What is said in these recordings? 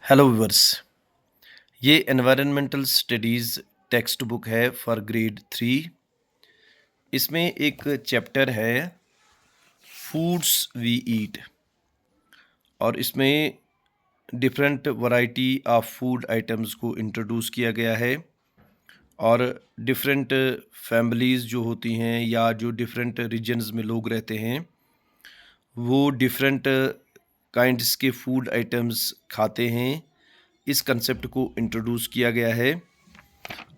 Hello viewers. ये environmental studies text book है for grade 3। इसमें एक चैप्टर है फूड्स वी ईट और इसमें different variety of food items को इंट्रोड्यूस किया गया है और डिफरेंट फैमिलीज़ जो होती हैं या जो डिफरेंट रीजन्स में लोग रहते हैं वो डिफरेंट काइंड्स के फूड आइटम्स खाते हैं। इस कंसेप्ट को इंट्रोड्यूस किया गया है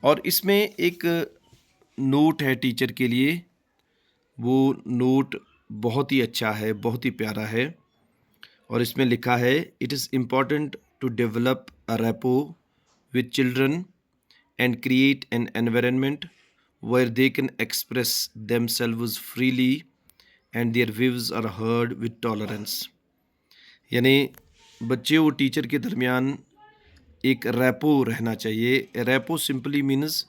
और इसमें एक नोट है टीचर के लिए। वो नोट बहुत ही अच्छा है, बहुत ही प्यारा है और इसमें लिखा है it is important to develop a rapport with children and create an environment where they can express themselves freely and their views are heard with tolerance. यानी बच्चे और टीचर के दरमियान एक रेपो रहना चाहिए। Rapport simply means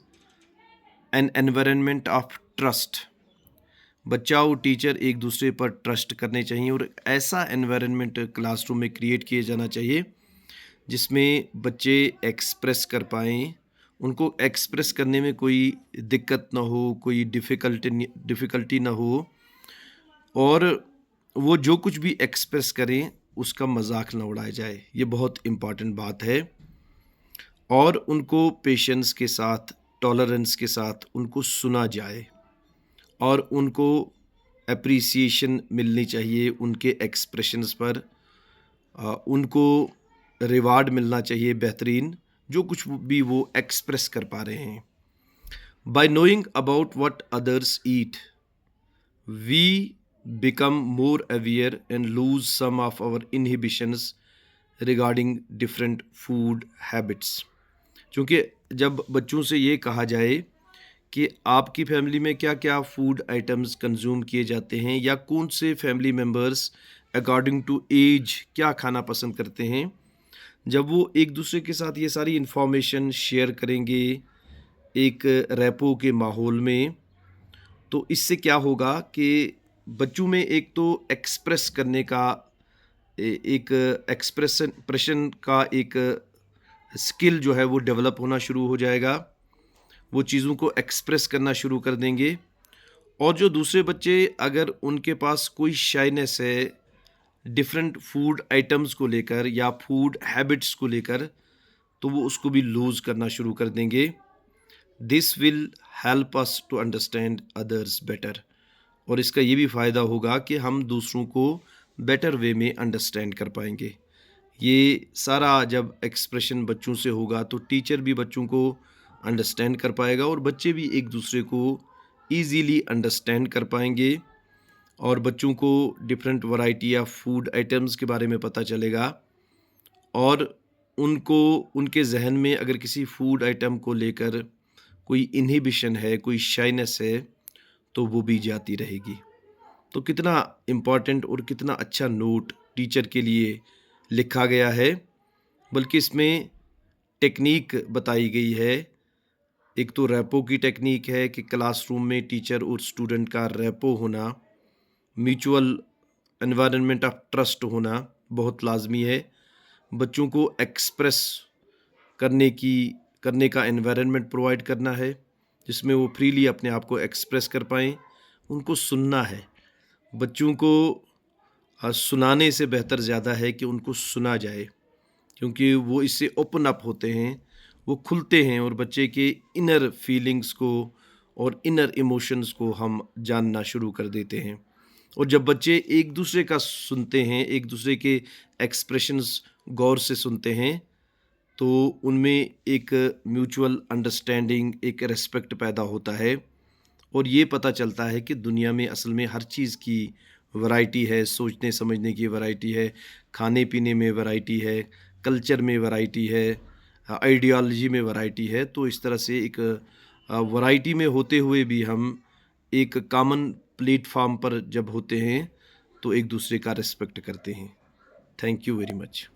an environment of trust. बच्चा और टीचर एक दूसरे पर ट्रस्ट करने चाहिए और ऐसा एनवायरनमेंट क्लासरूम में क्रिएट किया जाना चाहिए जिसमें बच्चे एक्सप्रेस कर पाएँ, उनको एक्सप्रेस करने में कोई दिक्कत ना हो, कोई डिफ़िकल्टी ना हो और वो जो कुछ भी एक्सप्रेस करें उसका मजाक ना उड़ाया जाए। ये बहुत इम्पॉर्टेंट बात है और उनको पेशेंस के साथ, टॉलरेंस के साथ उनको सुना जाए और उनको एप्रिसिएशन मिलनी चाहिए उनके एक्सप्रेशंस पर। उनको रिवार्ड मिलना चाहिए बेहतरीन, जो कुछ भी वो एक्सप्रेस कर पा रहे हैं। By knowing about what others eat we become more aware and lose some of our inhibitions regarding different food habits. क्योंकि जब बच्चों से ये कहा जाए कि आपकी फैमिली में क्या-क्या फूड आइटम्स कंज़्यूम किए जाते हैं या कौन से family members according to age क्या खाना पसंद करते हैं। जब वो एक दूसरे के साथ ये सारी इन्फॉर्मेशन शेयर करेंगे एक रेपो के माहौल में, तो इससे क्या होगा कि बच्चों में एक तो एक्सप्रेस करने का एक एक्सप्रेशन का एक स्किल जो है वो डेवलप होना शुरू हो जाएगा। वो चीज़ों को एक्सप्रेस करना शुरू कर देंगे और जो दूसरे बच्चे अगर उनके पास कोई शाइनेस है डिफरेंट फूड आइटम्स को लेकर या फूड हैबिट्स को लेकर, तो वो उसको भी लूज़ करना शुरू कर देंगे। This will help us to understand others better और इसका ये भी फ़ायदा होगा कि हम दूसरों को बेटर वे में अंडरस्टैंड कर पाएंगे। ये सारा जब एक्सप्रेशन बच्चों से होगा तो टीचर भी बच्चों को अंडरस्टैंड कर पाएगा और बच्चे भी एक दूसरे को ईज़िली अंडरस्टैंड कर पाएंगे और बच्चों को different variety of food items के बारे में पता चलेगा और उनको उनके जहन में अगर किसी फूड आइटम को लेकर कोई इनहिबिशन है, कोई शाइनेस है, तो वो भी जाती रहेगी। तो कितना इम्पोर्टेंट और कितना अच्छा नोट टीचर के लिए लिखा गया है। बल्कि इसमें टेक्निक बताई गई है। एक तो रेपो की टेक्निक है कि क्लासरूम में टीचर और स्टूडेंट का रेपो होना, म्यूचुअल एनवायरनमेंट ऑफ ट्रस्ट होना बहुत लाजमी है। बच्चों को एक्सप्रेस करने का एनवायरनमेंट प्रोवाइड करना है जिसमें वो फ्रीली अपने आप को एक्सप्रेस कर पाएँ। उनको सुनना है। बच्चों को सुनाने से बेहतर ज़्यादा है कि उनको सुना जाए, क्योंकि वो इससे ओपन अप होते हैं, वो खुलते हैं और बच्चे के इनर फीलिंग्स को और इनर इमोशंस को हम जानना शुरू कर देते हैं। और जब बच्चे एक दूसरे का सुनते हैं, एक दूसरे के एक्सप्रेशंस गौर से सुनते हैं, तो उनमें एक म्यूचुअल अंडरस्टैंडिंग, एक रिस्पेक्ट पैदा होता है और ये पता चलता है कि दुनिया में असल में हर चीज़ की वैरायटी है, सोचने समझने की वैरायटी है, खाने-पीने में वैरायटी है, कल्चर में वैरायटी है, आइडियोलॉजी में वैरायटी है। तो इस तरह से एक वैरायटी में होते हुए भी हम एक कॉमन प्लेटफ़ॉर्म पर जब होते हैं, तो एक दूसरे का रिस्पेक्ट करते हैं। Thank you very much.